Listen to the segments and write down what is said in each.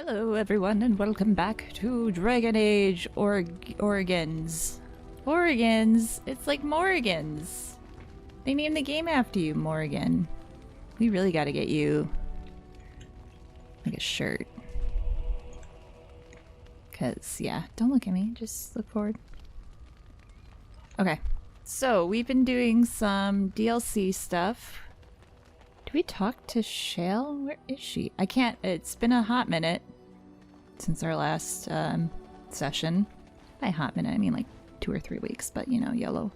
Hello everyone and welcome back to Dragon Age Origins. Origins? It's like Morrigan's. They named the game after you, Morrigan. We really gotta get you like a shirt. Cause yeah, don't look at me, just look forward. Okay, so we've been doing some DLC stuff. Do we talk to Shale? Where is she? I can't. It's been a hot minute since our last session. By hot minute, I mean like 2 or 3 weeks, but you know, YOLO.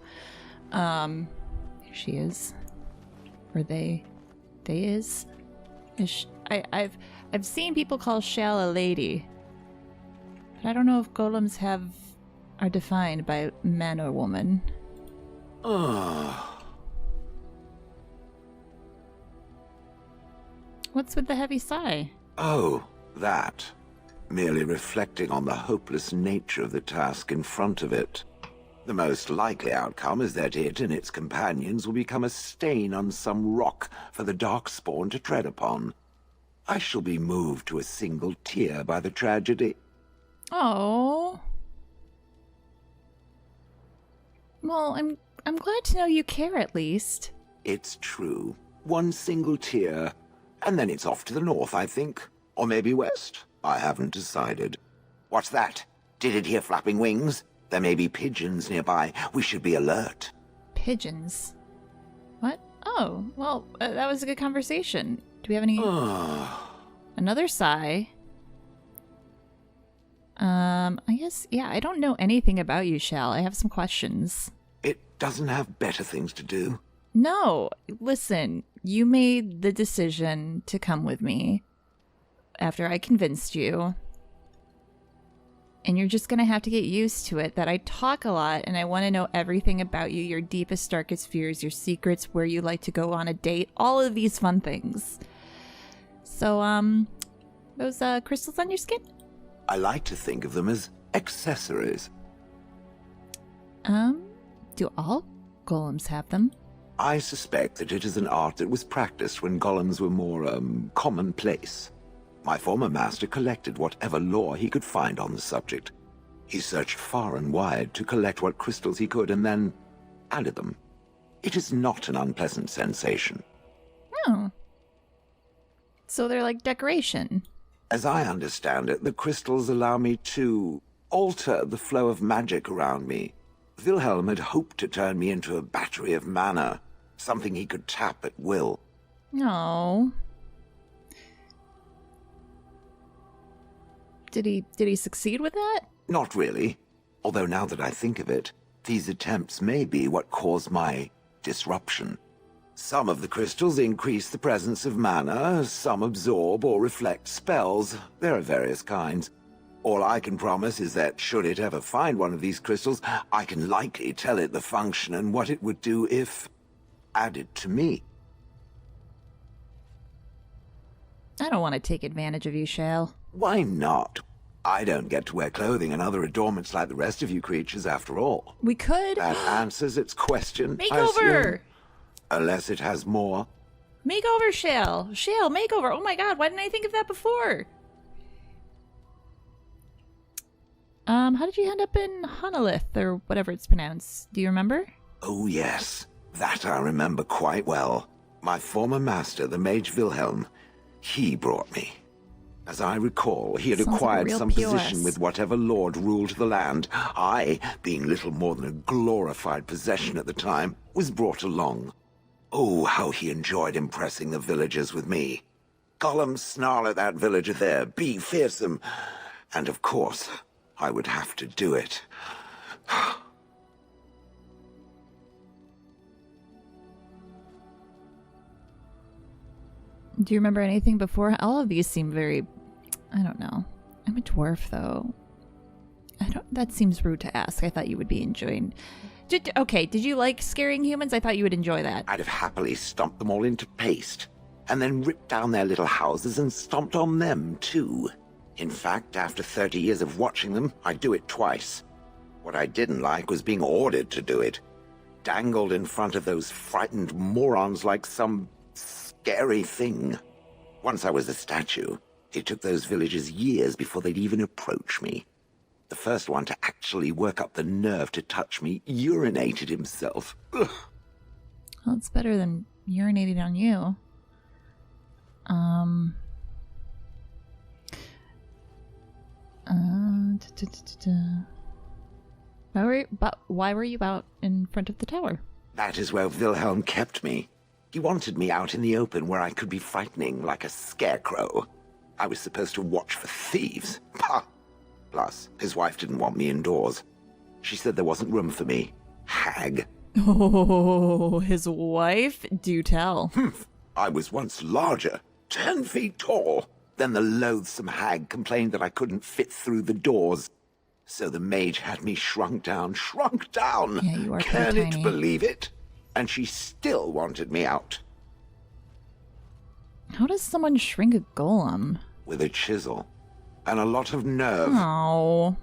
Here she is. Or they is. I've seen people call Shale a lady, but I don't know if golems are defined by man or woman. What's with the heavy sigh? Oh, that. Merely reflecting on the hopeless nature of the task in front of it. The most likely outcome is that it and its companions will become a stain on some rock for the Darkspawn to tread upon. I shall be moved to a single tear by the tragedy. Oh. Well, I'm glad to know you care at least. It's true. One single tear, and then it's off to the north, I think. Or maybe west. I haven't decided. What's that? Did it hear flapping wings? There may be pigeons nearby. We should be alert. Pigeons? What? Oh, well, that was a good conversation. Do we have any... Another sigh. I guess, yeah, I don't know anything about you, Shal. I have some questions. It doesn't have better things to do. No, listen, you made the decision to come with me after I convinced you. And you're just gonna have to get used to it that I talk a lot and I want to know everything about you, your deepest, darkest fears, your secrets, where you like to go on a date, all of these fun things. So, those crystals on your skin? I like to think of them as accessories. Do all golems have them? I suspect that it is an art that was practiced when golems were more, commonplace. My former master collected whatever lore he could find on the subject. He searched far and wide to collect what crystals he could and then added them. It is not an unpleasant sensation. Oh. So they're like decoration. As I understand it, the crystals allow me to alter the flow of magic around me. Wilhelm had hoped to turn me into a battery of mana, something he could tap at will. No. Did he succeed with that? Not really. Although now that I think of it, these attempts may be what caused my disruption. Some of the crystals increase the presence of mana, some absorb or reflect spells. There are various kinds. All I can promise is that should it ever find one of these crystals, I can likely tell it the function and what it would do if added to me. I don't want to take advantage of you, Shale. Why not? I don't get to wear clothing and other adornments like the rest of you creatures, after all. We could. That answers its question, I assume. Makeover! Unless it has more. Makeover, Shale! Shale, makeover! Oh my god, why didn't I think of that before? How did you end up in Honolith, or whatever it's pronounced? Do you remember? Oh yes, that I remember quite well. My former master, the Mage Wilhelm, he brought me. As I recall, he had Sounds like a acquired real some POS. position with whatever lord ruled the land. I, being little more than a glorified possession at the time, was brought along. Oh, how he enjoyed impressing the villagers with me. Gollum snarl at that villager there, be fearsome. And of course, I would have to do it. Do you remember anything before? All of these seem very... I don't know. I'm a dwarf, though. That seems rude to ask. I thought you would be enjoying... Okay, did you like scaring humans? I thought you would enjoy that. I'd have happily stomped them all into paste, and then ripped down their little houses and stomped on them, too. In fact, after 30 years of watching them, I'd do it twice. What I didn't like was being ordered to do it. Dangled in front of those frightened morons like some scary thing. Once I was a statue, It took those villagers years before they'd even approach me. The first one to actually work up the nerve to touch me urinated himself. Ugh. Well, it's better than urinating on you. Why were you out in front of the tower? That is where Wilhelm kept me. He wanted me out in the open where I could be frightening like a scarecrow. I was supposed to watch for thieves. Pah! Plus, his wife didn't want me indoors. She said there wasn't room for me. Hag. Oh, his wife? Do tell. I was once larger, 10 feet tall. Then the loathsome hag complained that I couldn't fit through the doors. So the mage had me shrunk down. Yeah, you are Can pretty it tiny. believe it? And she still wanted me out. How does someone shrink a golem? With a chisel. And a lot of nerve. Oh.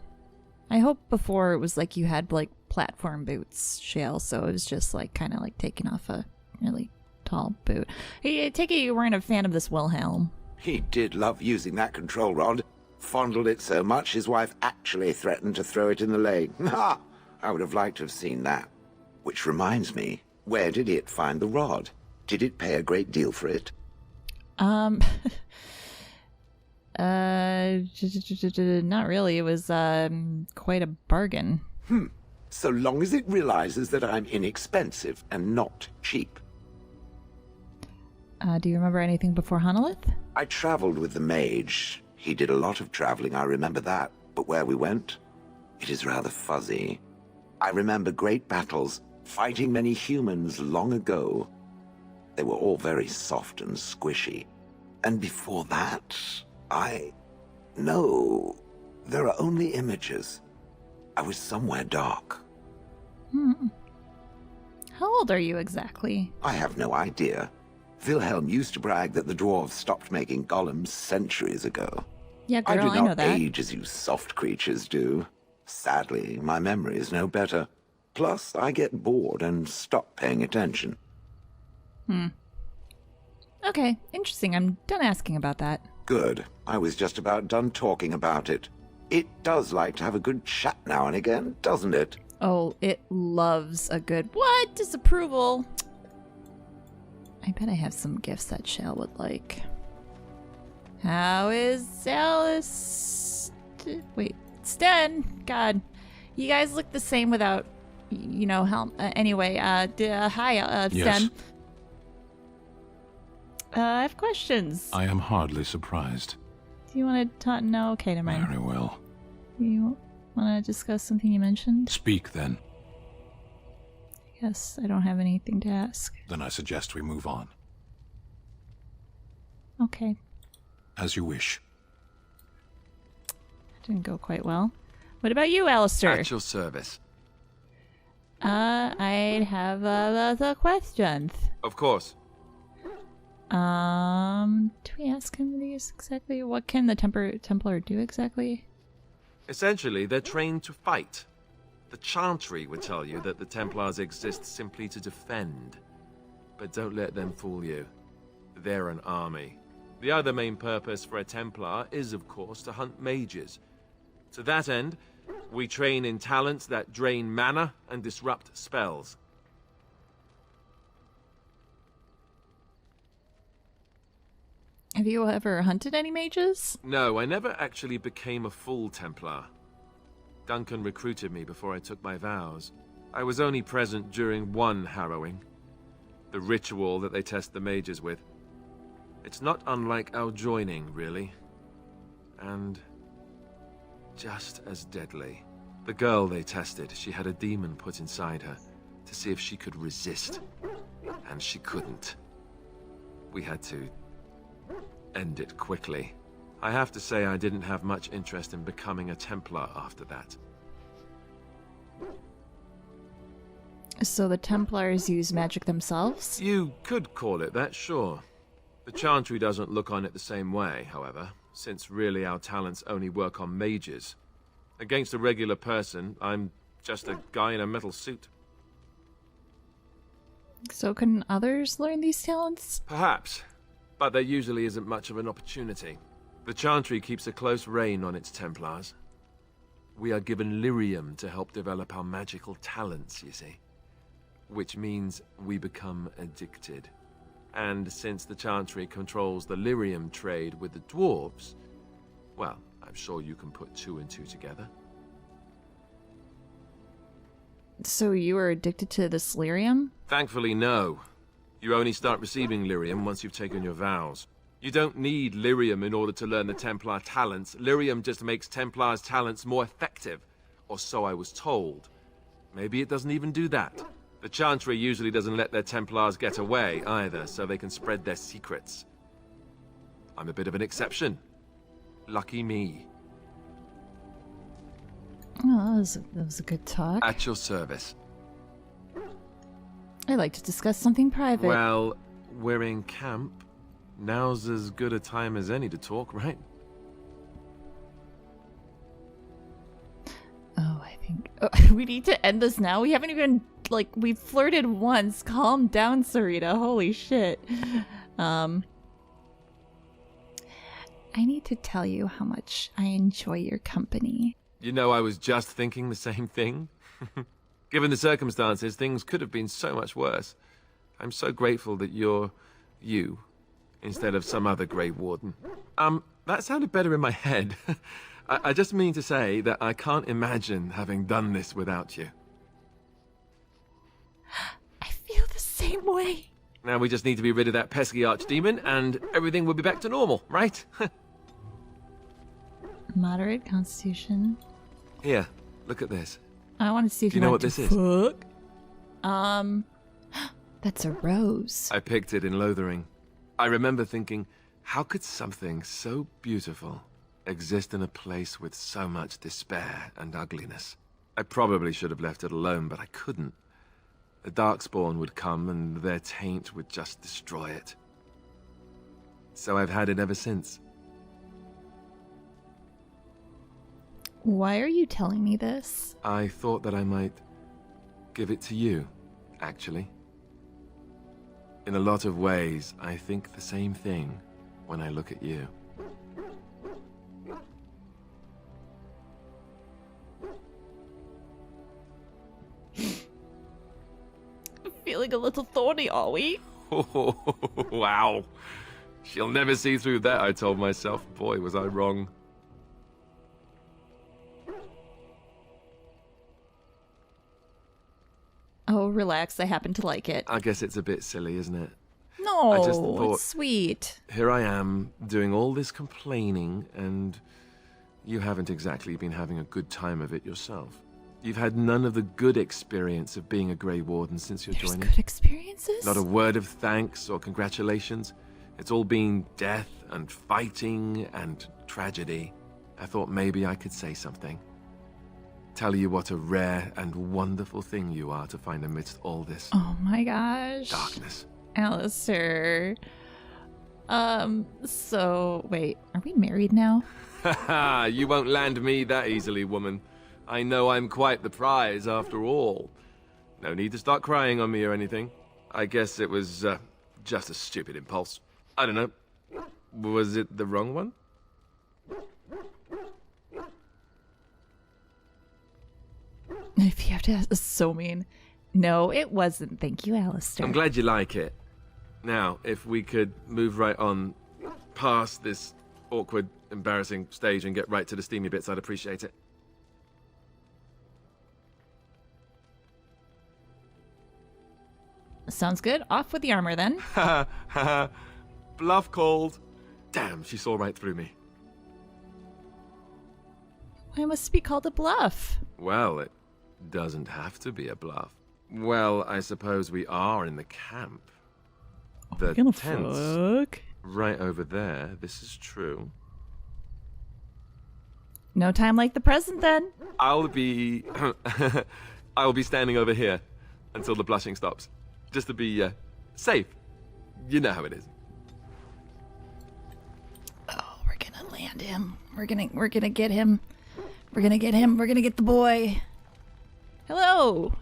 I hope before it was like you had like platform boots, Shale, so it was just like kind of like taking off a really tall boot. Hey, I take it you weren't a fan of this Wilhelm. He did love using that control rod. Fondled it so much his wife actually threatened to throw it in the lake. Ha! I would have liked to have seen that. Which reminds me, where did it find the rod? Did it pay a great deal for it? Not really. It was quite a bargain. So long as it realizes that I'm inexpensive and not cheap. Do you remember anything before Hanalith? I traveled with the mage. He did a lot of traveling, I remember that. But where we went, it is rather fuzzy. I remember great battles, fighting many humans long ago. They were all very soft and squishy. And before that, No, there are only images. I was somewhere dark. How old are you exactly? I have no idea. Wilhelm used to brag that the dwarves stopped making golems centuries ago. Yeah, I girl, do I know not that. age as you soft creatures do. Sadly, my memory is no better. Plus, I get bored and stop paying attention. Okay, interesting. I'm done asking about that. Good. I was just about done talking about it. It does like to have a good chat now and again, doesn't it? Oh, it loves a good what? Disapproval. I bet I have some gifts that Shale would like. How is Alice? Wait, Sten. God, you guys look the same without, helm. Anyway, hi, Yes. Sten. I have questions. I am hardly surprised. Do you want to talk? No, okay, never mind. Very well. Do you want to discuss something you mentioned? Speak then. I guess I don't have anything to ask. Then I suggest we move on. Okay, As you wish. didn't go quite well. What about you, Alistair? At your service. I'd have the questions. Of course. Do we ask him these exactly? What can the Templar do exactly? Essentially, they're trained to fight. The Chantry would tell you that the Templars exist simply to defend. But don't let them fool you. They're an army. The other main purpose for a Templar is, of course, to hunt mages. To that end, we train in talents that drain mana and disrupt spells. Have you ever hunted any mages? No, I never actually became a full Templar. Duncan recruited me before I took my vows. I was only present during one harrowing. The ritual that they test the mages with. It's not unlike our joining, really. And just as deadly. The girl they tested, she had a demon put inside her to see if she could resist. And she couldn't. We had to end it quickly. I have to say I didn't have much interest in becoming a Templar after that. So the Templars use magic themselves? You could call it that, sure. The Chantry doesn't look on it the same way, however, since really our talents only work on mages. Against a regular person, I'm just a guy in a metal suit. So can others learn these talents? Perhaps, but there usually isn't much of an opportunity. The Chantry keeps a close rein on its Templars. We are given lyrium to help develop our magical talents, you see. Which means we become addicted. And since the Chantry controls the lyrium trade with the dwarves, well, I'm sure you can put two and two together. So you were addicted to this lyrium? Thankfully, no. You only start receiving lyrium once you've taken your vows. You don't need lyrium in order to learn the Templar talents. Lyrium just makes Templars' talents more effective, or so I was told. Maybe it doesn't even do that. The Chantry usually doesn't let their Templars get away either, so they can spread their secrets. I'm a bit of an exception. Lucky me. Oh, that was a good talk. At your service. I'd like to discuss something private. Well, we're in camp. Now's as good a time as any to talk, right? Oh, I think... Oh, we need to end this now? We haven't even, like, we flirted once. Calm down, Sarita. Holy shit. I need to tell you how much I enjoy your company. You know, I was just thinking the same thing. Given the circumstances, things could have been so much worse. I'm so grateful that you're you, instead of some other Grey Warden. That sounded better in my head. I just mean to say that I can't imagine having done this without you. I feel the same way. Now we just need to be rid of that pesky archdemon, and everything will be back to normal, right? Moderate constitution. Here, look at this. I want to see if Do you you know want what to this is? fuck. That's a rose. I picked it in Lothering. I remember thinking, how could something so beautiful exist in a place with so much despair and ugliness? I probably should have left it alone, but I couldn't. The Darkspawn would come and their taint would just destroy it. So I've had it ever since. Why are you telling me this? I thought that I might give it to you, actually. In a lot of ways, I think the same thing when I look at you. Feeling a little thorny, are we? Oh, wow. She'll never see through that, I told myself. Boy, was I wrong. Oh, relax. I happen to like it. I guess it's a bit silly, isn't it? No, I just thought- it's sweet. Here I am, doing all this complaining, and you haven't exactly been having a good time of it yourself. You've had none of the good experience of being a Grey Warden since your There's joining. good experiences? Not a word of thanks or congratulations. It's all been death and fighting and tragedy. I thought maybe I could say something. Tell you what a rare and wonderful thing you are to find amidst all this Oh my gosh. darkness. Alistair. So, wait, are we married now? Haha, you won't land me that easily, woman. I know I'm quite the prize after all. No need to start crying on me or anything. I guess it was just a stupid impulse. I don't know. Was it the wrong one? If you have to ask, that's so mean. No, it wasn't. Thank you, Alistair. I'm glad you like it. Now, if we could move right on past this awkward, embarrassing stage and get right to the steamy bits, I'd appreciate it. Sounds good. Off with the armor then. Ha ha. Bluff called. Damn, she saw right through me. Why must it be called a bluff? Well, it doesn't have to be a bluff. Well, I suppose we are in the camp. The tents fuck. right over there. This is true. No time like the present then. I'll be standing over here until the blushing stops, just to be safe. You know how it is. Oh, we're gonna land him. We're gonna get him. We're gonna get him. We're gonna get the boy. Hello,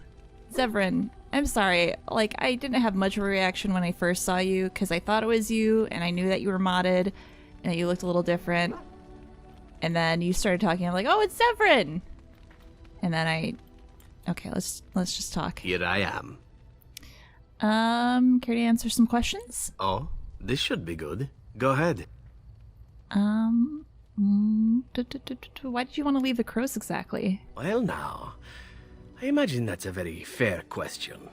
Zevran. I'm sorry. Like, I didn't have much of a reaction when I first saw you because I thought it was you and I knew that you were modded. you looked a little different. And then you started talking. I'm like, oh, it's Severin. And then okay, let's just talk. Here I am. Care to answer some questions? Oh, this should be good. Go ahead. Why did you want to leave the crows exactly? Well, now, I imagine that's a very fair question.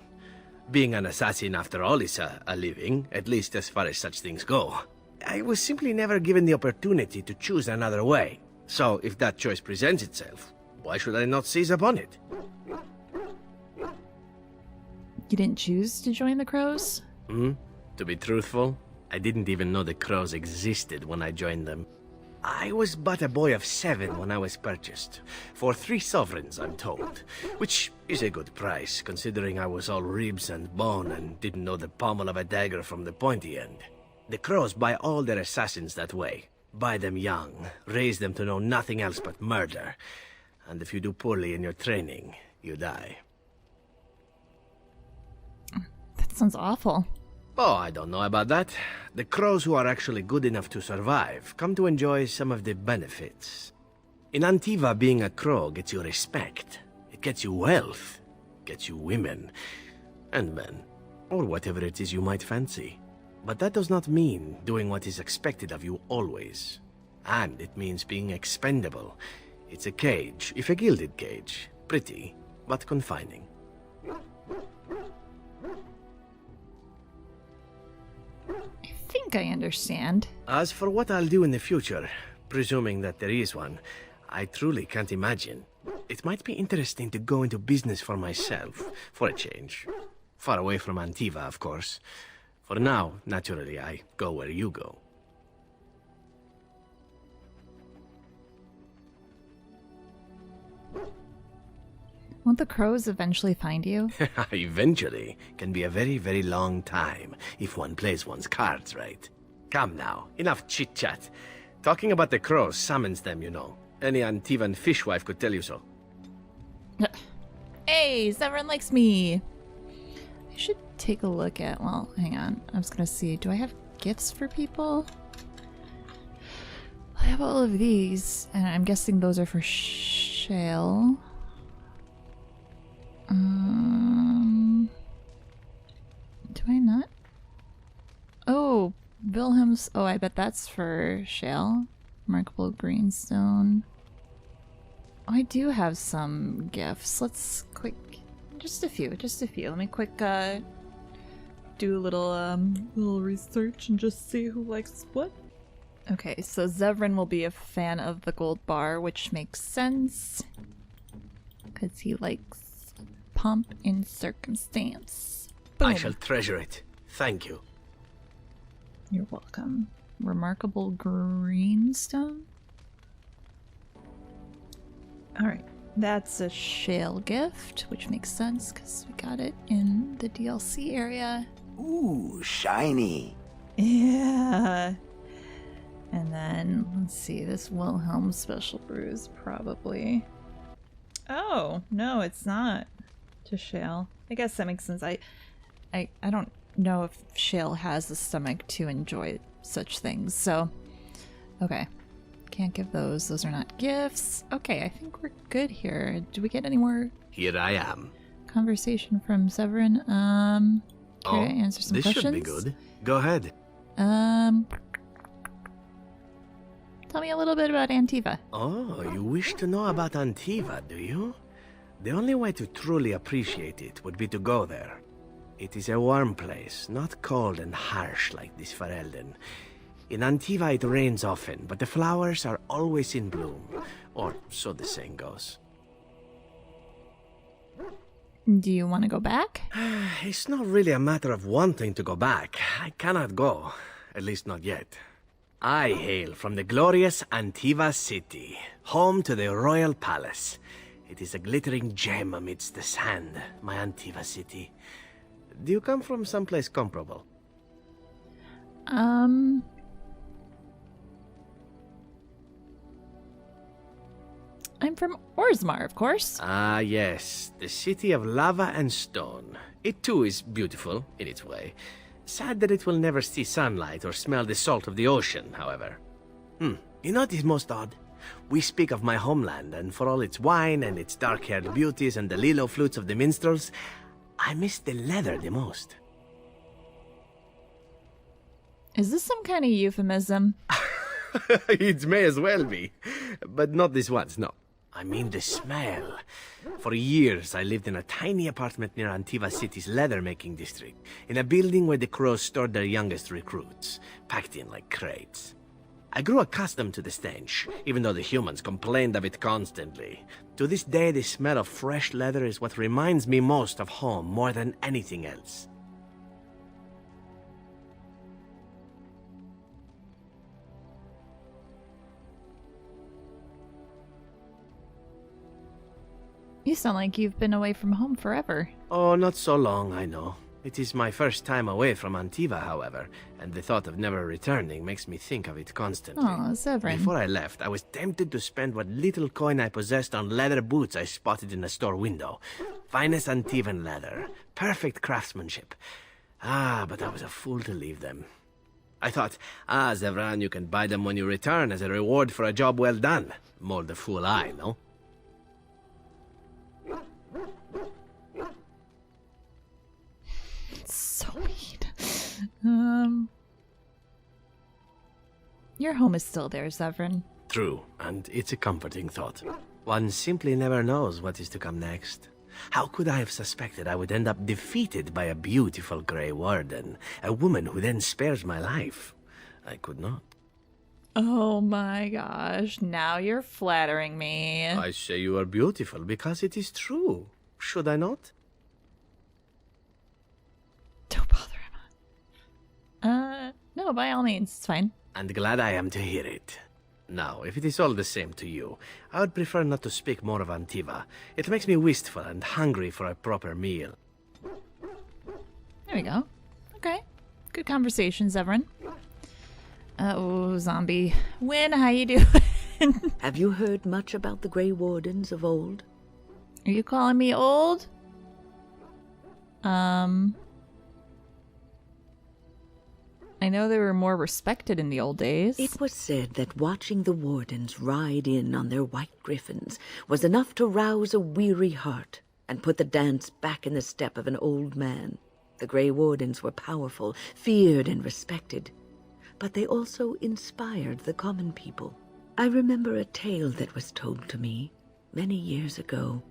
Being an assassin, after all, is a living, at least as far as such things go. I was simply never given the opportunity to choose another way. So, if that choice presents itself, why should I not seize upon it? You didn't choose to join the crows? To be truthful, I didn't even know the crows existed when I joined them. I was but a boy of 7 when I was purchased, for 3 sovereigns, I'm told, which is a good price, considering I was all ribs and bone and didn't know the pommel of a dagger from the pointy end. The crows buy all their assassins that way. Buy them young, raise them to know nothing else but murder, and if you do poorly in your training, you die. That sounds awful. Oh, I don't know about that. The crows who are actually good enough to survive come to enjoy some of the benefits. In Antiva, being a crow gets you respect. It gets you wealth, gets you women, and men, or whatever it is you might fancy. But that does not mean doing what is expected of you always. And it means being expendable. It's a cage, if a gilded cage. Pretty, but confining. I think I understand. As for what I'll do in the future, presuming that there is one, I truly can't imagine. It might be interesting to go into business for myself, for a change. Far away from Antiva, of course. For now, naturally, I go where you go. Won't the crows eventually find you? Eventually can be a very, very long time, if one plays one's cards right. Come now, enough chit-chat. Talking about the crows summons them, you know. Any Antivan fishwife could tell you so. Hey, Severin likes me. I should take a look at, well, hang on. I was gonna see, do I have gifts for people? I have all of these, and I'm guessing those are for Shale. Do I not? Oh, Wilhelm's. Oh, I bet that's for Shale. Remarkable greenstone. Oh, I do have some gifts. Let's just a few. Let me quick, do a little research and just see who likes what. Okay, so Zevran will be a fan of the gold bar, which makes sense. Because he likes pomp and circumstance. Boom. I shall treasure it. Thank you. You're welcome. Remarkable greenstone? Alright, that's a Shale gift, which makes sense because we got it in the DLC area. Ooh, shiny. Yeah. And then, let's see, this Wilhelm special brews probably. Oh, no, it's not to Shale. I guess that makes sense. I don't know if Shale has the stomach to enjoy such things, so okay. Can't give those. Those are not gifts. Okay, I think we're good here. Do we get any more Here I am. conversation from Severin? Can I answer some this questions? should be good. Go ahead. Tell me a little bit about Antiva. Oh, you wish to know about Antiva, do you? The only way to truly appreciate it would be to go there. It is a warm place, not cold and harsh like this Ferelden. In Antiva it rains often, but the flowers are always in bloom. Or so the saying goes. Do you want to go back? It's not really a matter of wanting to go back. I cannot go. At least not yet. I hail from the glorious Antiva city, home to the royal palace. It is a glittering gem amidst the sand, my Antiva city. Do you come from someplace comparable? I'm from Orzammar, of course. Ah, yes, the city of lava and stone. It too is beautiful, in its way. Sad that it will never see sunlight or smell the salt of the ocean, however. You know what is most odd? We speak of my homeland, and for all its wine and its dark-haired beauties and the lilo flutes of the minstrels, I miss the leather the most. Is this some kind of euphemism? It may as well be. But not this once, no. I mean the smell. For years, I lived in a tiny apartment near Antiva City's leather-making district, in a building where the crows stored their youngest recruits, packed in like crates. I grew accustomed to the stench, even though the humans complained of it constantly. To this day, the smell of fresh leather is what reminds me most of home more than anything else. You sound like you've been away from home forever. Oh, not so long, I know. It is my first time away from Antiva, however, and the thought of never returning makes me think of it constantly. Oh, Severin. Before I left, I was tempted to spend what little coin I possessed on leather boots I spotted in a store window. Finest Antivan leather. Perfect craftsmanship. But I was a fool to leave them. I thought, Zevran, you can buy them when you return as a reward for a job well done. More the fool I, no? So mean. Your home is still there, Severin. True, and it's a comforting thought. One simply never knows what is to come next. How could I have suspected I would end up defeated by a beautiful Grey Warden, a woman who then spares my life? I could not. Oh my gosh, now you're flattering me. I say you are beautiful because it is true. Should I not? Don't bother him. No, by all means, it's fine. And glad I am to hear it. Now, if it is all the same to you, I would prefer not to speak more of Antiva. It makes me wistful and hungry for a proper meal. There we go. Okay. Good conversation, Severin. Oh, zombie. Win, how you doing? Have you heard much about the Grey Wardens of old? Are you calling me old? I know they were more respected in the old days. It was said that watching the Wardens ride in on their white griffins was enough to rouse a weary heart and put the dance back in the step of an old man. The Grey Wardens were powerful, feared and respected, but they also inspired the common people. I remember a tale that was told to me many years ago.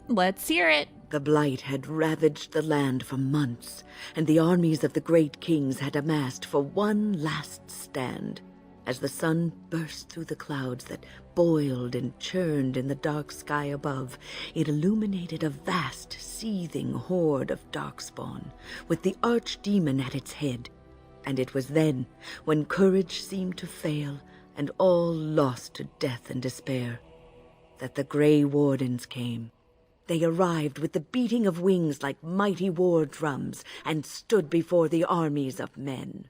Let's hear it. The blight had ravaged the land for months, and the armies of the great kings had amassed for one last stand. As the sun burst through the clouds that boiled and churned in the dark sky above, it illuminated a vast, seething horde of darkspawn, with the archdemon at its head. And it was then, when courage seemed to fail, and all lost to death and despair, that the Grey Wardens came. They arrived with the beating of wings like mighty war drums and stood before the armies of men.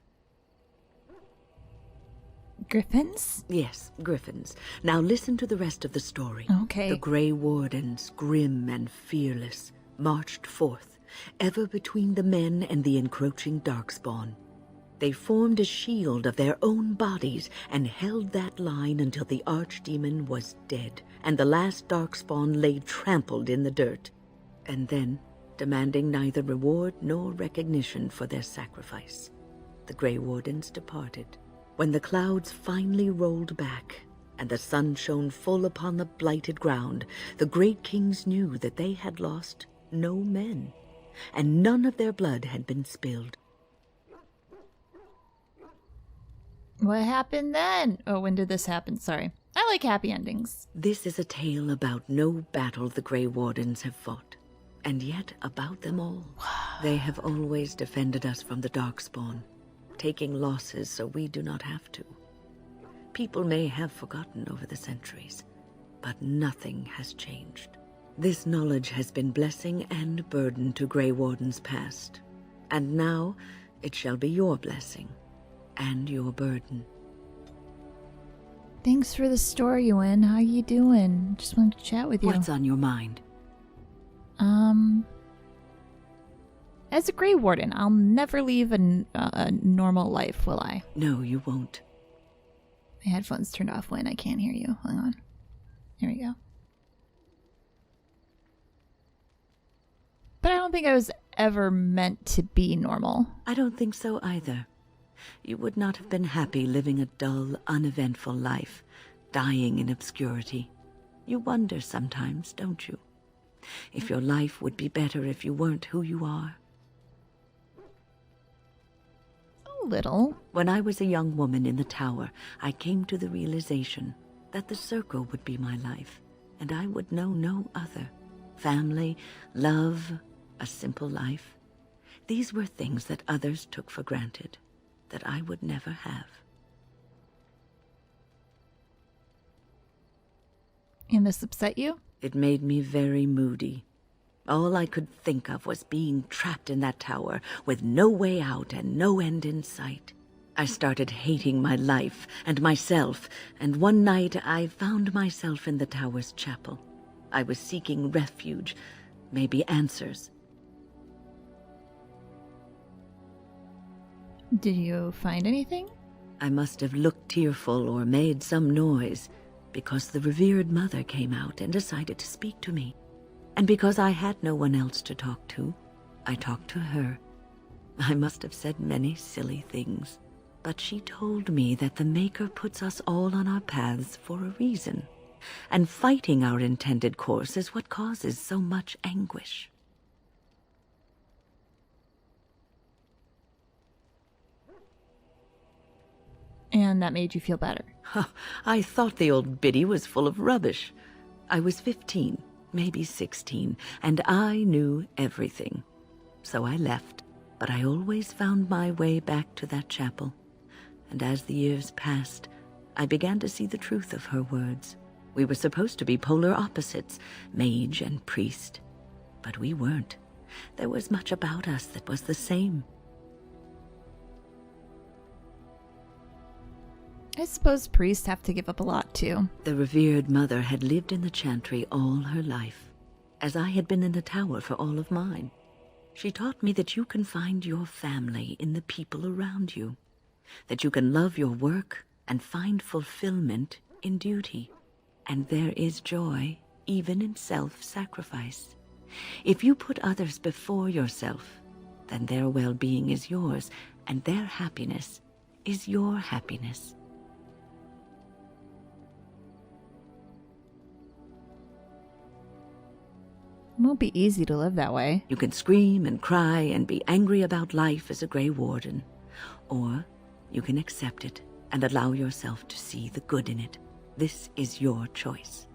Griffins? Yes, griffins. Now listen to the rest of the story. Okay. The Grey Wardens, grim and fearless, marched forth, ever between the men and the encroaching darkspawn. They formed a shield of their own bodies and held that line until the archdemon was dead and the last darkspawn lay trampled in the dirt. And then, demanding neither reward nor recognition for their sacrifice, the Grey Wardens departed. When the clouds finally rolled back and the sun shone full upon the blighted ground, the great kings knew that they had lost no men, and none of their blood had been spilled. What happened then? Oh, when did this happen? Sorry. I like happy endings. This is a tale about no battle the Grey Wardens have fought, and yet about them all. They have always defended us from the Darkspawn, taking losses so we do not have to. People may have forgotten over the centuries, but nothing has changed. This knowledge has been blessing and burden to Grey Wardens past, and now it shall be your blessing and your burden. Thanks for the story, Ewan. How you doing? Just wanted to chat with you. What's on your mind? As a Grey Warden, I'll never leave a normal life, will I? No, you won't. My headphones turned off when I can't hear you. Hang on. Here we go. But I don't think I was ever meant to be normal. I don't think so either. You would not have been happy living a dull, uneventful life, dying in obscurity. You wonder sometimes, don't you? If your life would be better if you weren't who you are. A little. When I was a young woman in the tower, I came to the realization that the circle would be my life, and I would know no other. Family, love, a simple life. These were things that others took for granted, that I would never have. And this upset you? It made me very moody. All I could think of was being trapped in that tower with no way out and no end in sight. I started hating my life and myself, and one night I found myself in the tower's chapel. I was seeking refuge, maybe answers. Did you find anything? I must have looked tearful or made some noise, because the revered mother came out and decided to speak to me. And because I had no one else to talk to, I talked to her. I must have said many silly things, but she told me that the Maker puts us all on our paths for a reason, and fighting our intended course is what causes so much anguish. And that made you feel better. I thought the old biddy was full of rubbish. I was 15, maybe 16, and I knew everything. So I left, but I always found my way back to that chapel. And as the years passed, I began to see the truth of her words. We were supposed to be polar opposites, mage and priest. But we weren't. There was much about us that was the same. I suppose priests have to give up a lot, too. The revered mother had lived in the chantry all her life, as I had been in the tower for all of mine. She taught me that you can find your family in the people around you, that you can love your work and find fulfillment in duty, and there is joy even in self-sacrifice. If you put others before yourself, then their well-being is yours, and their happiness is your happiness. It won't be easy to live that way. You can scream and cry and be angry about life as a Grey Warden, or you can accept it and allow yourself to see the good in it. This is your choice.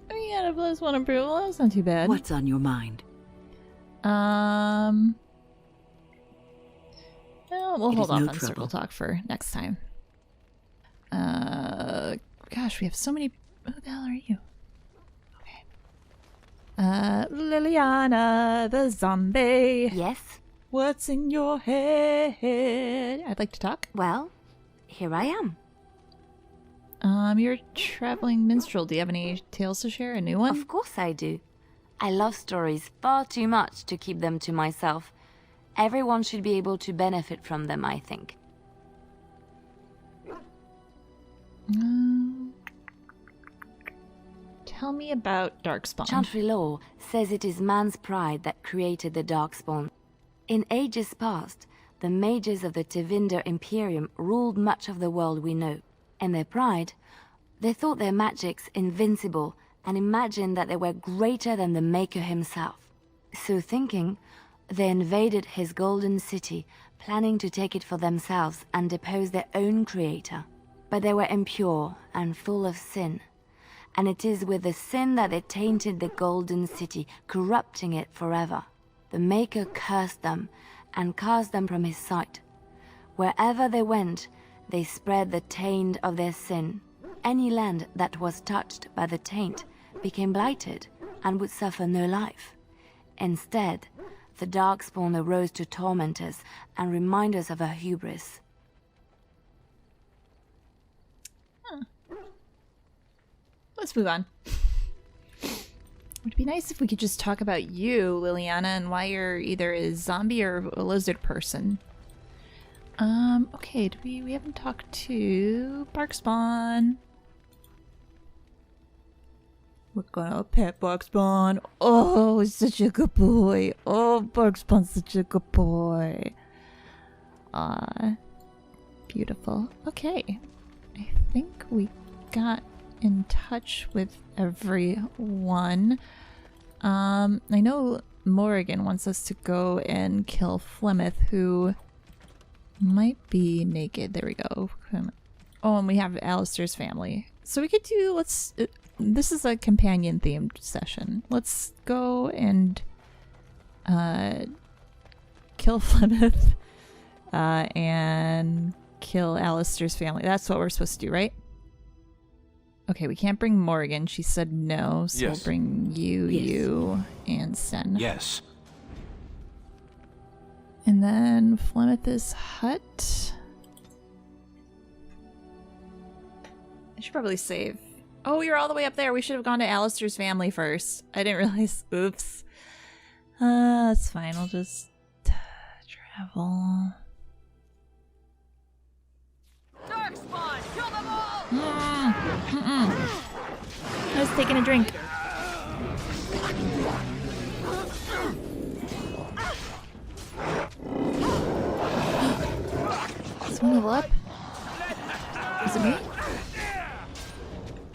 We got a +1 approval. That's not too bad. What's on your mind? Well, we'll It hold is off no on trouble. circle talk for next time. Gosh, we have so many. Who the hell are you? Okay. Liliana, the zombie. Yes? What's in your head? I'd like to talk. Well, here I am. You're a traveling minstrel. Do you have any tales to share? A new one? Of course I do. I love stories far too much to keep them to myself. Everyone should be able to benefit from them, I think. Tell me about Darkspawn. Chantry lore says it is man's pride that created the Darkspawn. In ages past, the mages of the Tevinder Imperium ruled much of the world we know. In their pride, they thought their magics invincible and imagined that they were greater than the Maker himself. So thinking, they invaded his golden city, planning to take it for themselves and depose their own creator. But they were impure and full of sin. And it is with the sin that they tainted the golden city, corrupting it forever. The Maker cursed them and cast them from his sight. Wherever they went, they spread the taint of their sin. Any land that was touched by the taint became blighted and would suffer no life. Instead, the Darkspawn arose to torment us and remind us of our hubris. Let's move on. It would be nice if we could just talk about you, Liliana, and why you're either a zombie or a lizard person. Okay, we haven't talked to Barkspawn. We're gonna pet Barkspawn. Oh, he's such a good boy. Oh, Barkspawn's such a good boy. Beautiful. Okay. I think we got in touch with everyone. I know Morrigan wants us to go and kill Flemeth, who might be naked. There we go. Oh, and we have Alistair's family. So we could do, this is a companion themed session. Let's go and kill Flemeth and kill Alistair's family. That's what we're supposed to do, right? Okay, we can't bring Morrigan. She said no, so Yes. we'll bring you, Yes. you, and Sen. Yes. And then Flemeth's hut. I should probably save. Oh, you're all the way up there. We should have gone to Alistair's family first. I didn't realize. Oops. That's fine. We'll just travel. Darkspawn, kill them all! I was taking a drink. Someone level up? Is it me?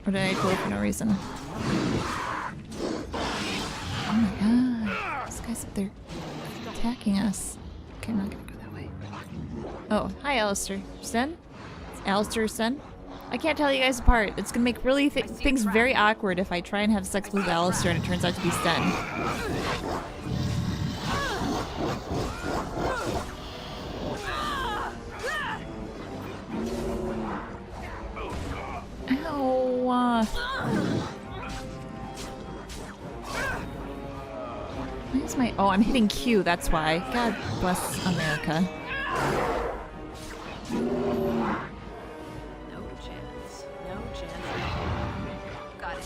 Or did I go for no reason? Oh my god. This guy's up there attacking us. Okay, I'm not gonna go that way. Oh, hi Alistair. Sen? It's Alistair Sen? I can't tell you guys apart. It's gonna make really things very awkward if I try and have sex with Alistair and it turns out to be Sen. Ow. Where's my... Oh, I'm hitting Q, that's why. God bless America. No chance. No chance at all. Got it.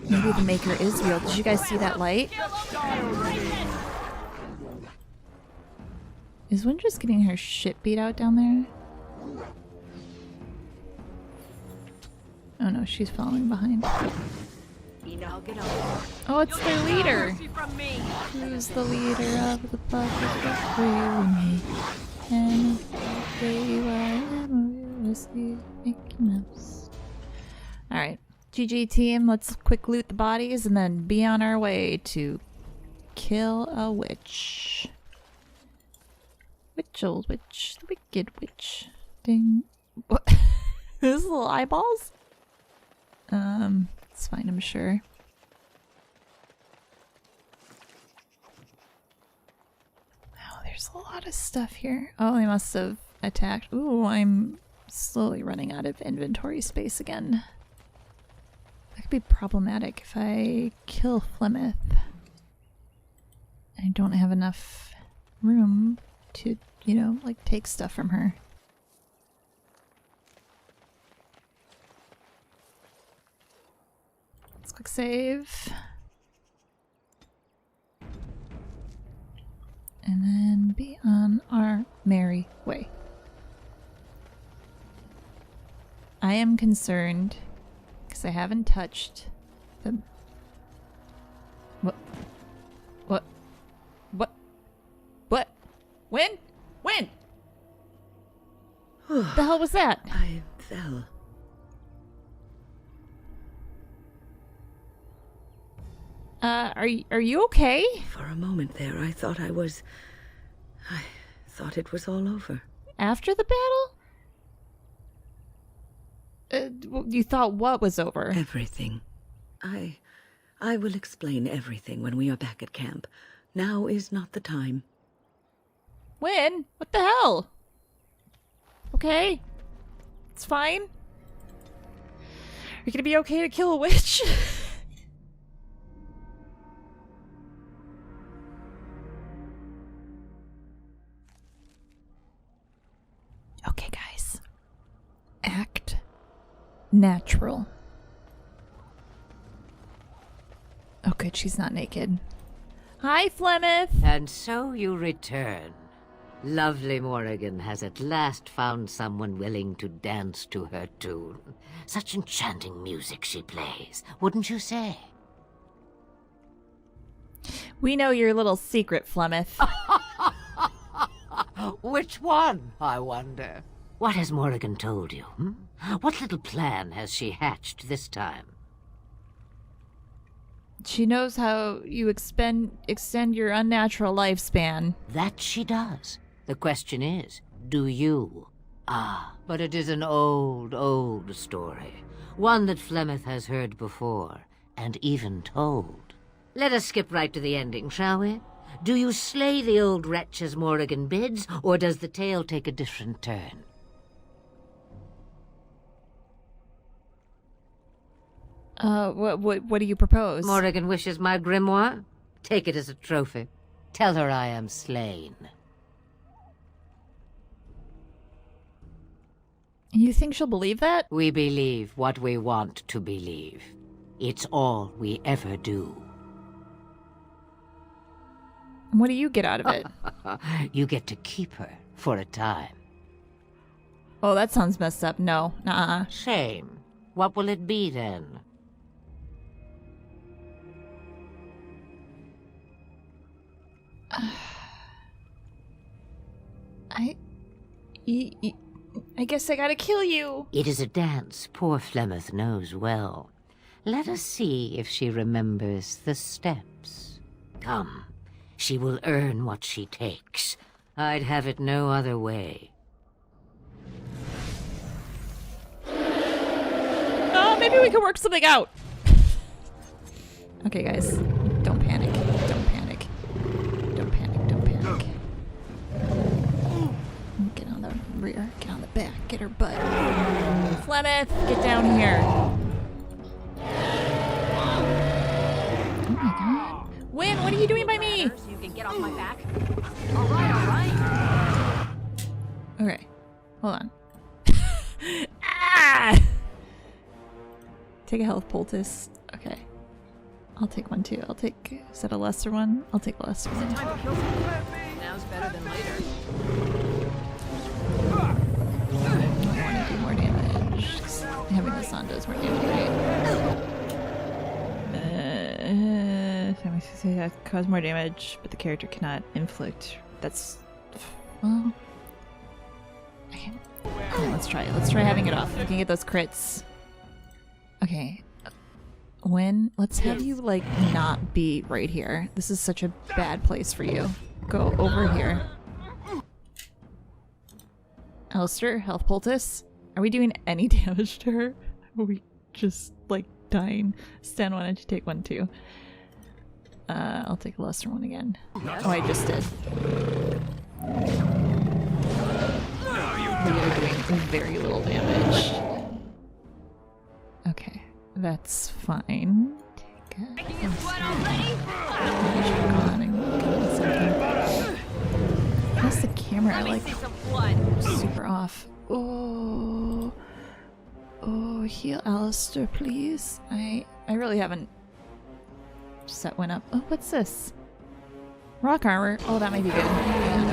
Maybe the Maker is real. Did you guys see that light? Is one just getting her shit beat out down there? Oh no, she's following behind. I'll get on. Oh, it's their leader! Mercy from me. Who's the leader of the bucket of me? And Mickey Mouse. Alright. GG team, let's quick loot the bodies and then be on our way to kill a witch. Witch, old witch, the wicked witch. Ding. What? Those little eyeballs? It's fine, I'm sure. Wow, there's a lot of stuff here. Oh, they must have attacked. Ooh, I'm slowly running out of inventory space again. That could be problematic if I kill Flemeth. I don't have enough room to, you know, like take stuff from her. Let's quick save. And then be on our merry way. I am concerned because I haven't touched the... What? What? What? What? When? When? The hell was that? I fell. Are you okay? For a moment there, I thought I thought it was all over. After the battle? You thought what was over? Everything. I will explain everything when we are back at camp. Now is not the time. When? What the hell? Okay. It's fine. Are you gonna be okay to kill a witch? Okay, guys. Act natural. good she's not naked. Hi, Flemeth! And so you return. Lovely Morrigan has at last found someone willing to dance to her tune. Such enchanting music she plays, wouldn't you say? We know your little secret, Flemeth. Which one, I wonder? What has Morrigan told you? What little plan has she hatched this time? She knows how you extend your unnatural lifespan. That she does. The question is, do you? Ah, but it is an old, old story. One that Flemeth has heard before, and even told. Let us skip right to the ending, shall we? Do you slay the old wretch as Morrigan bids, or does the tale take a different turn? What do you propose? Morrigan wishes my grimoire? Take it as a trophy. Tell her I am slain. You think she'll believe that? We believe what we want to believe. It's all we ever do. What do you get out of it? You get to keep her for a time. Oh, that sounds messed up. No, nuh-uh. Shame. What will it be then? I guess I gotta kill you. It is a dance poor Flemeth knows well. Let us see if she remembers the steps. Come, she will earn what she takes. I'd have it no other way. Oh, maybe we can work something out. Okay, guys, don't panic. Don't panic. Don't panic. Don't panic. Get on the rear. Get on the back. Get her butt. Flemeth, get down here. Oh my god. Win, what are you doing by me? So you can get off my back. All right. Okay, hold on. Ah! Take a health poultice. Okay. I'll take one too. Is that a lesser one? I'll take a lesser one. Time to kill someone. Now's better than later. I want to do more damage. 'Cause having this on does more damage, right? Cause more damage, but the character cannot inflict. That's... well... Okay, let's try it. Let's try having it off. We can get those crits. Okay. Win, let's have you, like, not be right here. This is such a bad place for you. Go over here. Alistair, health poultice. Are we doing any damage to her? Are we just, like, dying? Stan, why don't you take one too? I'll take a lesser one again. Oh, I just did. We are doing very little damage. Okay, that's fine. Take How's the camera like super off? Oh, heal Alistair, please. I really haven't set one up. Oh, what's this? Rock armor. Oh, that might be good.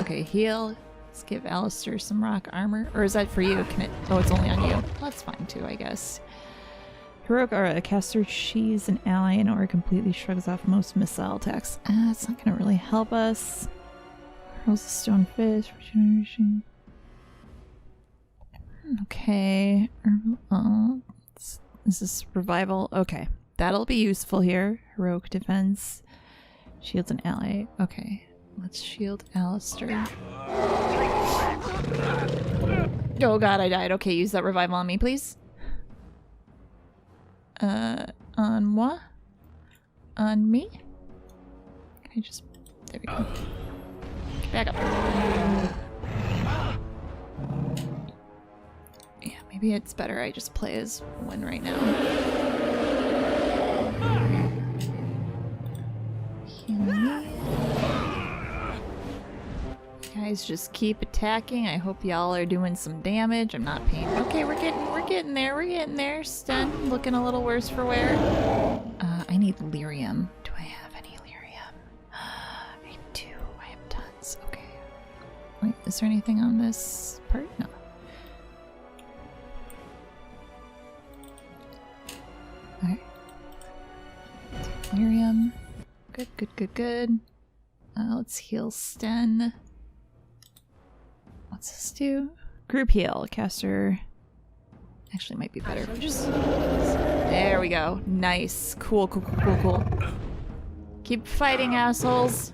Okay, heal. Let's give Alistair some rock armor. Or is that for you? Can it? Oh, it's only on you. That's fine too, I guess. Heroic Aura. A caster she's an ally and aura completely shrugs off most missile attacks. It's not gonna really help us. Hurls a stone fist. Regeneration. Okay. This is revival. Okay. That'll be useful here. Heroic defense. Shields an ally. Okay. Let's shield Alistair. Oh god, I died. Okay, use that revival on me, please. On moi? On me? Can I just... there we go. Get back up. Yeah, maybe it's better I just play as Win right now. Heal me. Guys, just keep attacking. I hope y'all are doing some damage. I'm not paying. Okay, we're getting there. We're getting there. Sten looking a little worse for wear. I need lyrium. Do I Wait, is there anything on this part? No. Okay. Miriam. Good, good, good, good. Let's heal Sten. What's this do? Group heal. Caster. Actually, might be better if we just. There we go. Nice. Cool, cool, cool, cool, cool. Keep fighting, assholes.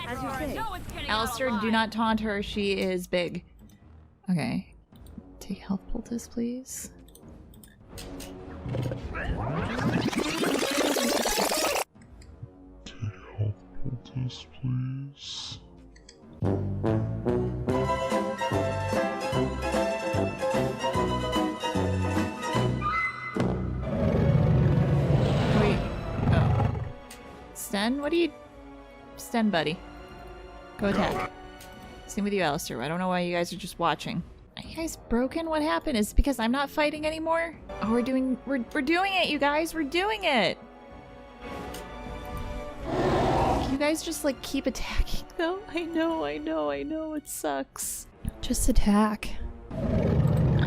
As you say. Alistair, do not taunt her. She is big. Okay. Take health poultice, please. Poultice, please. Wait. Oh. Sten, what do you... Sten, buddy. Go attack. Same with you, Alistair. I don't know why you guys are just watching. Are you guys broken? What happened? Is it because I'm not fighting anymore? Oh, we're doing it, you guys! We're doing it! Can you guys just, like, keep attacking, though? I know, it sucks. Just attack. I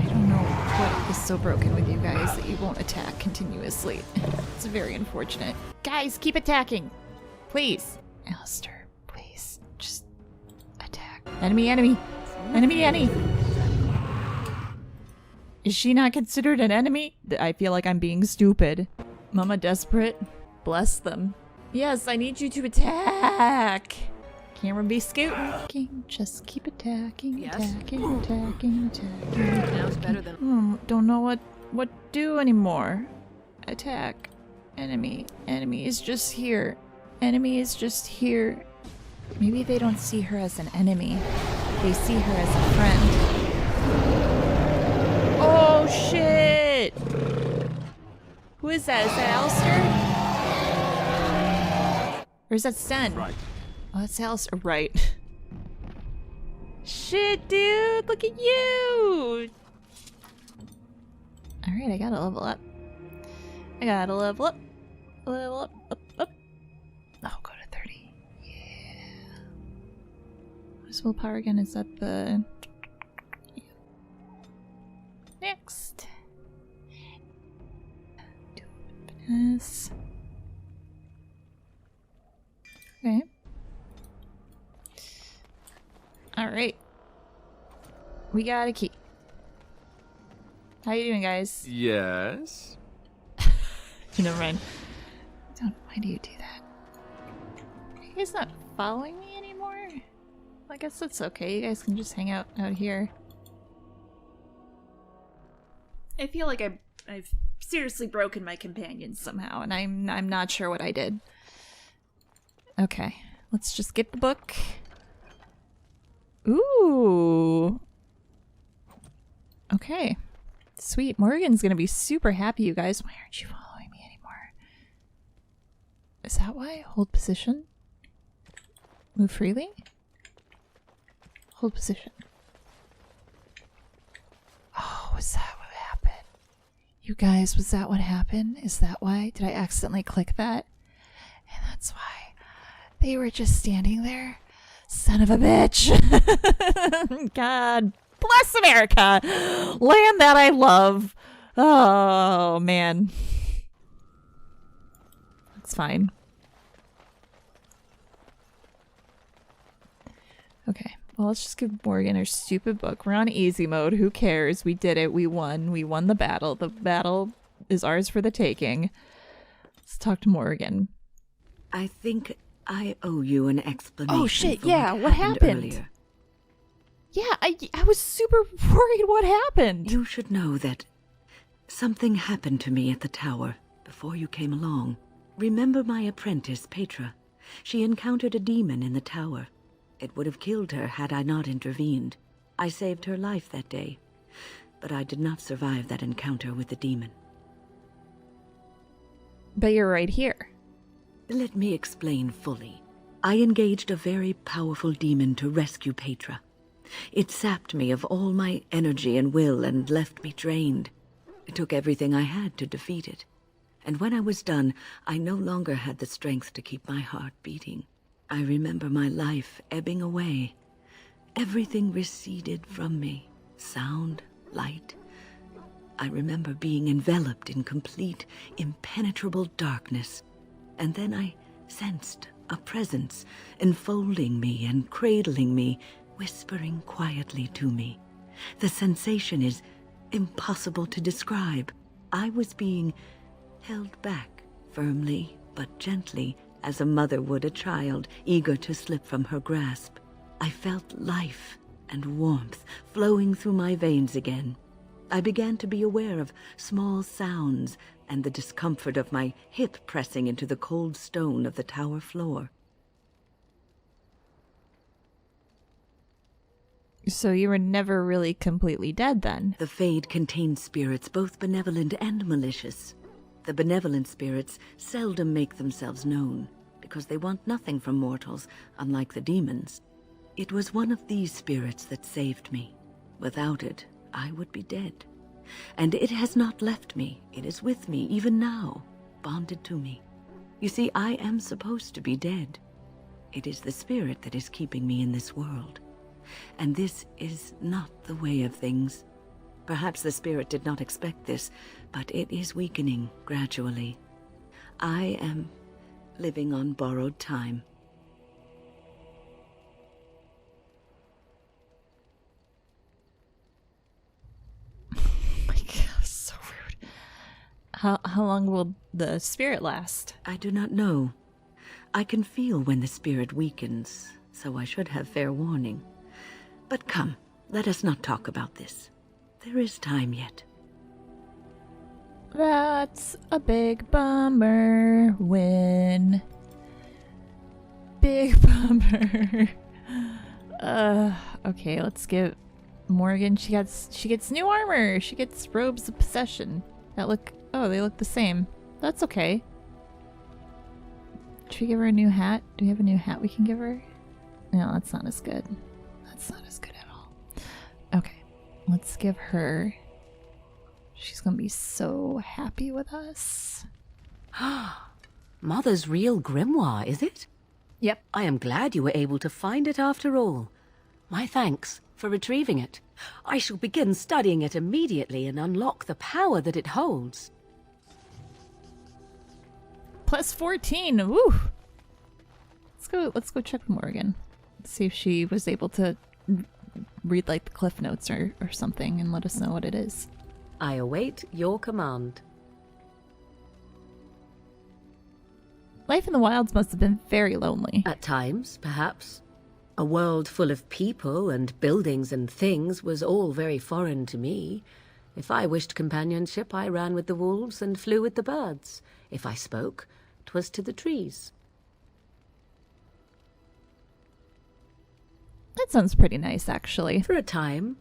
don't know what is so broken with you guys that you won't attack continuously. It's very unfortunate. Guys, keep attacking! Please! Alistair, please. Just attack. Enemy, enemy! Enemy, enemy! Is she not considered an enemy? I feel like I'm being stupid. Mama desperate? Bless them. Yes, I need you to attack! Camera be scooting. Just keep attacking, Yes? attacking. Sounds better than. Don't know what do anymore. Attack. Enemy. Enemy is just here. Enemy is just here. Maybe they don't see her as an enemy. They see her as a friend. Oh shit! Who is that? Is that Alistair? Or is that Sten? Right. Oh, that's Alistair. Right. Shit, dude! Look at you! Alright, I gotta level up. I gotta level up. Level up, up. Oh, go to 30. Yeah. What is willpower again? Is that the... Yeah. Next. Do fitness. Okay. Alright. We got a key. How you doing, guys? Yes? Never mind. Why do you do that? Are you guys not following me anymore? I guess that's okay. You guys can just hang out here. I feel like I've seriously broken my companions somehow, and I'm not sure what I did. Okay, let's just get the book. Ooh. Okay. Sweet. Morgan's gonna be super happy, you guys. Why aren't you following me anymore? Is that why? Hold position? Move freely? Hold position. Oh, is that what happened? You guys, was that what happened? Is that why? Did I accidentally click that? And that's why they were just standing there? Son of a bitch. God bless America. Land that I love. Oh, man. It's fine. Okay. Well, let's just give Morgan her stupid book. We're on easy mode. Who cares? We did it. We won. We won the battle. The battle is ours for the taking. Let's talk to Morgan. I think I owe you an explanation. Oh, shit. for Yeah. What happened? earlier. Yeah, I was super worried what happened. You should know that something happened to me at the tower before you came along. Remember my apprentice, Petra? She encountered a demon in the tower. It would have killed her had I not intervened. I saved her life that day, but I did not survive that encounter with the demon. But you're right here. Let me explain fully. I engaged a very powerful demon to rescue Petra. It sapped me of all my energy and will and left me drained. It took everything I had to defeat it. And when I was done, I no longer had the strength to keep my heart beating. I remember my life ebbing away. Everything receded from me. Sound, light. I remember being enveloped in complete, impenetrable darkness. And then I sensed a presence enfolding me and cradling me, whispering quietly to me. The sensation is impossible to describe. I was being held back, firmly but gently, as a mother would a child, eager to slip from her grasp. I felt life and warmth flowing through my veins again. I began to be aware of small sounds and the discomfort of my hip pressing into the cold stone of the tower floor. So you were never really completely dead then? The Fade contains spirits both benevolent and malicious. The benevolent spirits seldom make themselves known, because they want nothing from mortals, unlike the demons. It was one of these spirits that saved me. Without it, I would be dead. And it has not left me. It is with me, even now, bonded to me. You see, I am supposed to be dead. It is the spirit that is keeping me in this world. And this is not the way of things. Perhaps the spirit did not expect this, but it is weakening gradually. I am living on borrowed time. My God, so rude. How long will the spirit last? I do not know. I can feel when the spirit weakens, so I should have fair warning. But come, let us not talk about this. There is time yet. That's a big bummer win. Big bummer. Okay, let's give Morgan, she gets new armor. She gets robes of possession. They look the same. That's okay. Should we give her a new hat? Do we have a new hat we can give her? No, that's not as good. That's not as good at all. Okay, let's give her. She's gonna be so happy with us. Mother's real grimoire, is it? Yep. I am glad you were able to find it after all. My thanks for retrieving it. I shall begin studying it immediately and unlock the power that it holds. Plus 14. Woo! Let's go check with Morgan. See if she was able to read like the cliff notes or something and let us know what it is. I await your command. Life in the wilds must have been very lonely. At times, perhaps. A world full of people and buildings and things was all very foreign to me. If I wished companionship, I ran with the wolves and flew with the birds. If I spoke, 'twas to the trees. That sounds pretty nice, actually. For a time.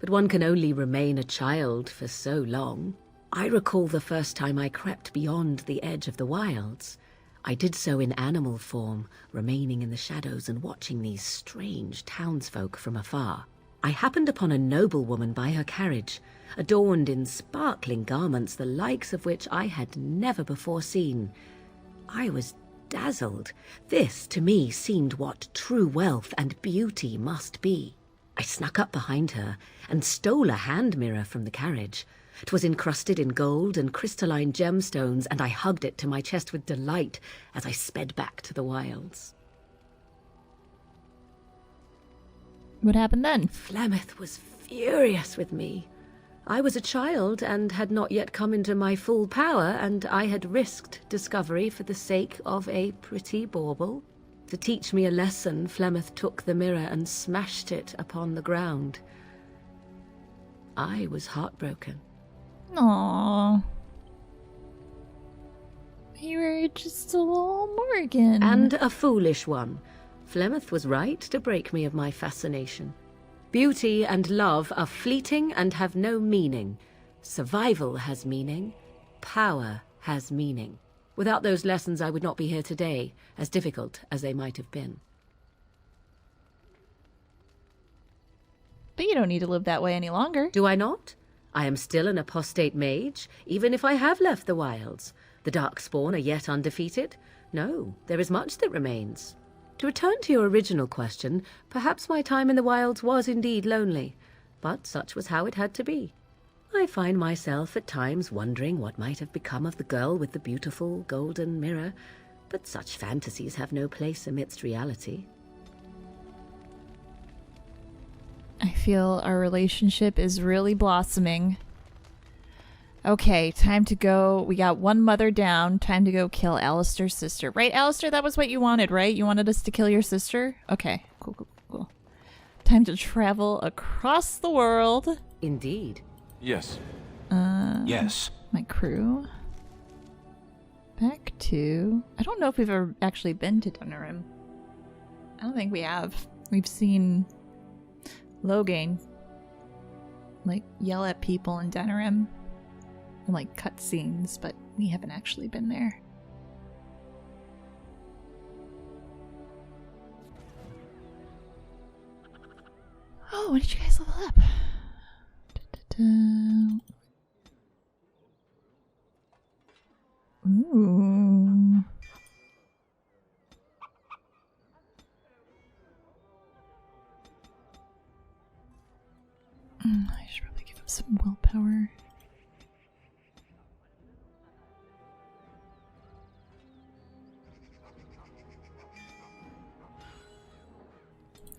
But one can only remain a child for so long. I recall the first time I crept beyond the edge of the wilds. I did so in animal form, remaining in the shadows and watching these strange townsfolk from afar. I happened upon a noblewoman by her carriage, adorned in sparkling garments the likes of which I had never before seen. I was dazzled. This, to me, seemed what true wealth and beauty must be. I snuck up behind her and stole a hand mirror from the carriage. 'Twas encrusted in gold and crystalline gemstones, and I hugged it to my chest with delight as I sped back to the wilds. What happened then? Flemeth was furious with me. I was a child and had not yet come into my full power, and I had risked discovery for the sake of a pretty bauble. To teach me a lesson, Flemeth took the mirror and smashed it upon the ground. I was heartbroken. Aww. You were just a little Morgan. And a foolish one. Flemeth was right to break me of my fascination. Beauty and love are fleeting and have no meaning. Survival has meaning. Power has meaning. Without those lessons, I would not be here today, as difficult as they might have been. But you don't need to live that way any longer. Do I not? I am still an apostate mage, even if I have left the wilds. The Darkspawn are yet undefeated. No, there is much that remains. To return to your original question, perhaps my time in the wilds was indeed lonely, but such was how it had to be. I find myself at times wondering what might have become of the girl with the beautiful golden mirror, but such fantasies have no place amidst reality. I feel our relationship is really blossoming. Okay, time to go. We got one mother down. Time to go kill Alistair's sister. Right, Alistair? That was what you wanted, right? You wanted us to kill your sister? Okay, cool. Time to travel across the world. Indeed. Yes. Yes. My crew. Back to... I don't know if we've ever actually been to Denerim. I don't think we have. We've seen Loghain, like, yell at people in Denerim. And, like, cutscenes, but we haven't actually been there. Oh, when did you guys level up? Ooh. I should probably give him some willpower.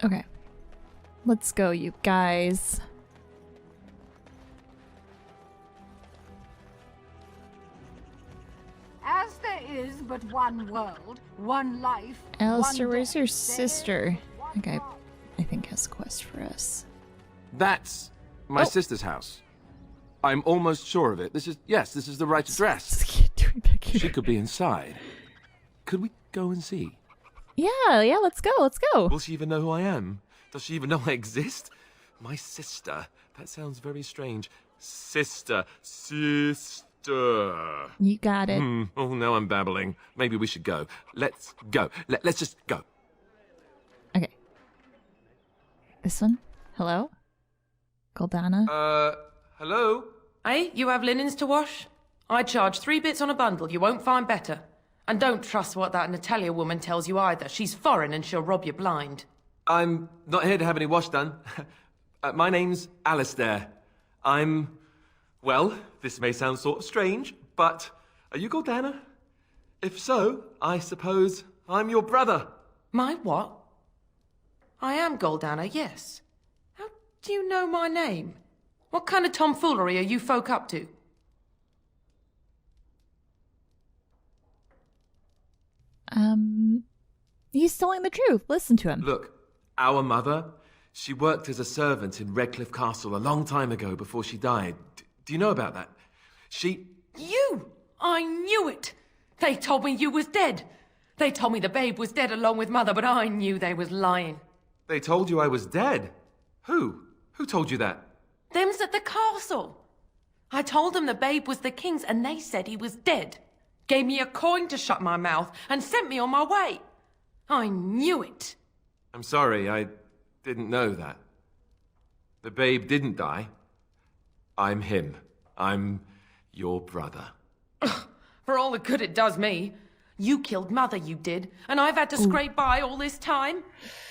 Okay. Let's go, you guys. As there is but one world, one life. Alistair, one where's death, your there sister? is one That guy, God. I think, has a quest for us. That's my sister's house. I'm almost sure of it. This is the right address. She could be inside. Could we go and see? Yeah, let's go. Will she even know who I am? Does she even know I exist? My sister. That sounds very strange. Sister. You got it. Oh, now I'm babbling. Maybe we should go. Let's go. Let's just go. Okay. This one? Hello? Goldana? Hello? Hey, you have linens to wash? I charge 3 bits on a bundle. You won't find better. And don't trust what that Natalia woman tells you either. She's foreign and she'll rob you blind. I'm not here to have any wash done. My name's Alistair. Well, this may sound sort of strange, but are you Goldana? If so, I suppose I'm your brother. My what? I am Goldana, yes. How do you know my name? What kind of tomfoolery are you folk up to? He's telling the truth. Listen to him. Look, our mother, she worked as a servant in Redcliffe Castle a long time ago before she died. Do you know about that? You! I knew it! They told me you was dead. They told me the babe was dead along with mother, but I knew they was lying. They told you I was dead? Who? Who told you that? Them's at the castle. I told them the babe was the king's and they said he was dead. Gave me a coin to shut my mouth and sent me on my way. I knew it. I'm sorry, I didn't know that. The babe didn't die. I'm him. I'm your brother. For all the good it does me. You killed mother, you did, and I've had to scrape by all this time.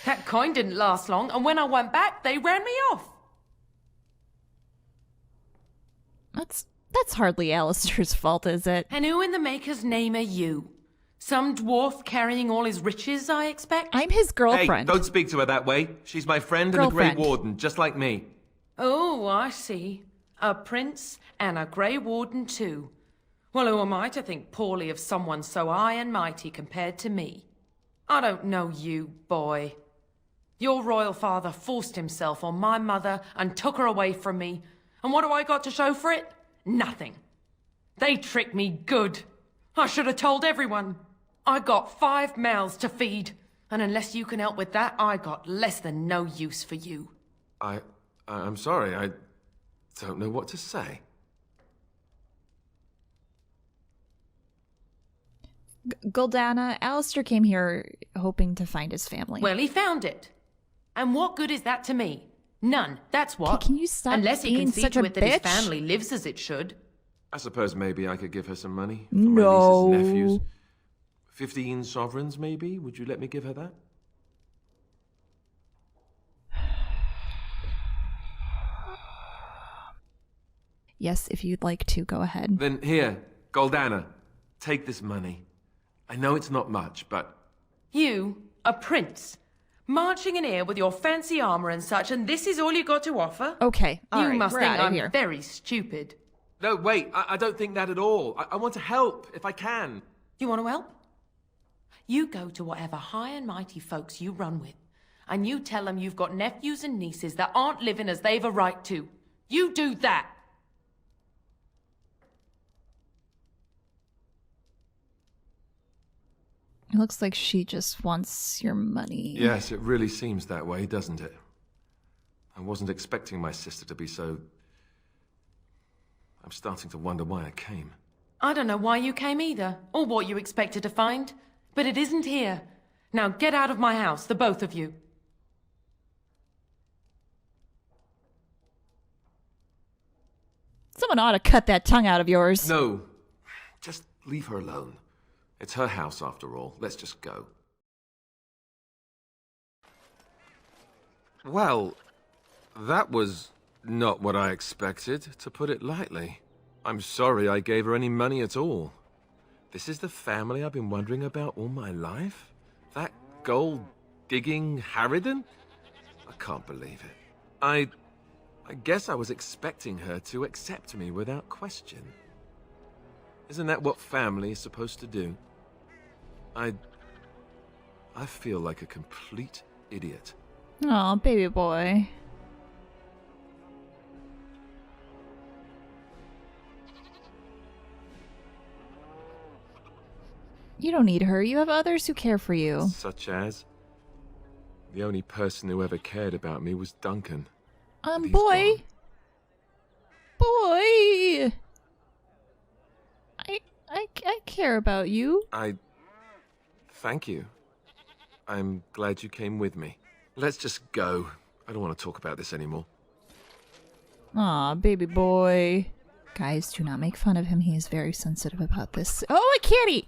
That coin didn't last long, and when I went back, they ran me off. That's hardly Alistair's fault, is it? And who in the Maker's name are you? Some dwarf carrying all his riches, I expect? I'm his girlfriend. Hey, don't speak to her that way. She's my friend and a Grey Warden, just like me. Oh, I see. A prince and a Grey Warden too. Well, who am I to think poorly of someone so high and mighty compared to me? I don't know you, boy. Your royal father forced himself on my mother and took her away from me. And what do I got to show for it? Nothing. They tricked me good. I should have told everyone. I got 5 mouths to feed. And unless you can help with that, I got less than no use for you. I'm sorry, I don't know what to say. Goldana, Alistair came here hoping to find his family. Well, he found it. And what good is that to me? None, that's what. Can you stop Unless he being can see such to a it that his bitch? family lives as it should. I suppose maybe I could give her some money for No. my nieces and nephews. 15 sovereigns, maybe? Would you let me give her that? Yes, if you'd like to, go ahead. Then here, Goldana, take this money. I know it's not much, but... You, a prince, marching in here with your fancy armor and such, and this is all you got to offer? Okay, all You right, must we're think outta I'm here. very stupid. No, wait, I don't think that at all. I want to help, if I can. You want to help? You go to whatever high and mighty folks you run with, and you tell them you've got nephews and nieces that aren't living as they've a right to. You do that! It looks like she just wants your money. Yes, it really seems that way, doesn't it? I wasn't expecting my sister to be so... I'm starting to wonder why I came. I don't know why you came either, or what you expected to find, but it isn't here. Now get out of my house, the both of you. Someone ought to cut that tongue out of yours. No, just leave her alone. It's her house after all. Let's just go. Well, that was not what I expected, to put it lightly. I'm sorry I gave her any money at all. This is the family I've been wondering about all my life? That gold-digging harridan? I can't believe it. I guess I was expecting her to accept me without question. Isn't that what family is supposed to do? I feel like a complete idiot. Oh, baby boy. You don't need her. You have others who care for you. Such as? The only person who ever cared about me was Duncan. But he's Boy. gone. Boy. I care about you. Thank you. I'm glad you came with me. Let's just go. I don't want to talk about this anymore. Aw, baby boy. Guys, do not make fun of him. He is very sensitive about this. Oh, a kitty!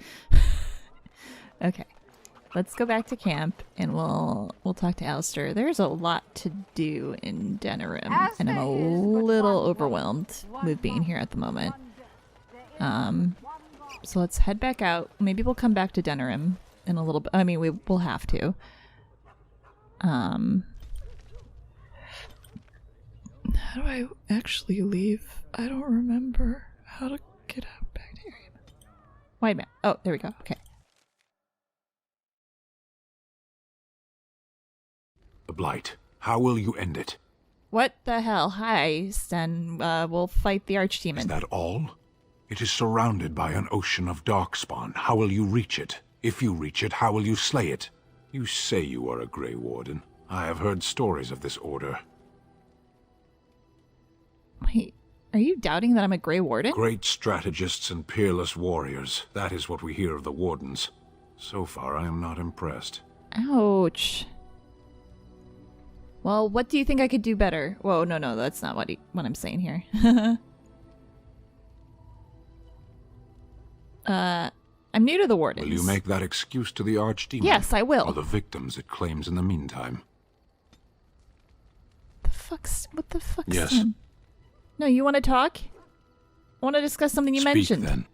Okay. Let's go back to camp and we'll talk to Alistair. There's a lot to do in Denerim, and I'm a little overwhelmed with being here at the moment. So let's head back out. Maybe we'll come back to Denerim in a little bit. I mean, we'll have to. How do I actually leave? I don't remember how to get out back to area. Wait a minute. Oh, there we go. Okay. The Blight. How will you end it? What the hell? Hi, Sten. We'll fight the Archdemon. Is that all? It is surrounded by an ocean of darkspawn. How will you reach it? If you reach it, how will you slay it? You say you are a Grey Warden. I have heard stories of this order. Wait, are you doubting that I'm a Grey Warden? Great strategists and peerless warriors. That is what we hear of the Wardens. So far, I am not impressed. Ouch. Well, what do you think I could do better? Whoa, no, that's not what I'm saying here. I'm new to the Wardens. Will you make that excuse to the Archdemon? Yes, I will. Or the victims it claims in the meantime? What the fuck, Yes. Sten? No, you want to talk? I want to discuss something you Speak, mentioned. then.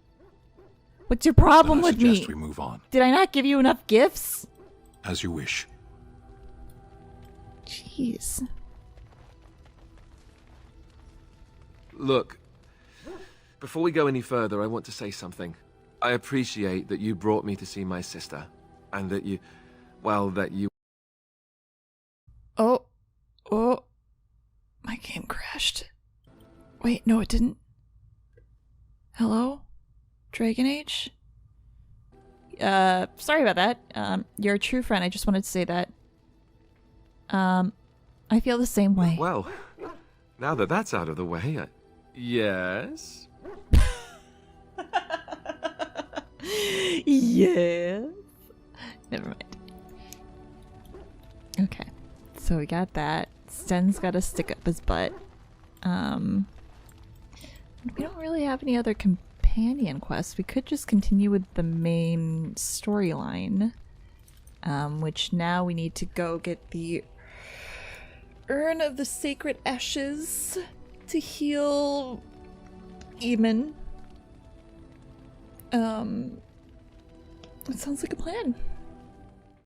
What's your problem Then I with me? suggest we move on. Did I not give you enough gifts? As you wish. Jeez. Look, before we go any further, I want to say something. I appreciate that you brought me to see my sister, and that you... Oh. My game crashed. Wait, no it didn't. Hello? Dragon Age? Sorry about that. You're a true friend, I just wanted to say that. I feel the same way. Well, now that that's out of the way, yes? Yes. Never mind. Okay. So we got that. Sten's got to stick up his butt. We don't really have any other companion quests. We could just continue with the main storyline. Which now we need to go get the Urn of the Sacred Ashes to heal Eamon. It sounds like a plan.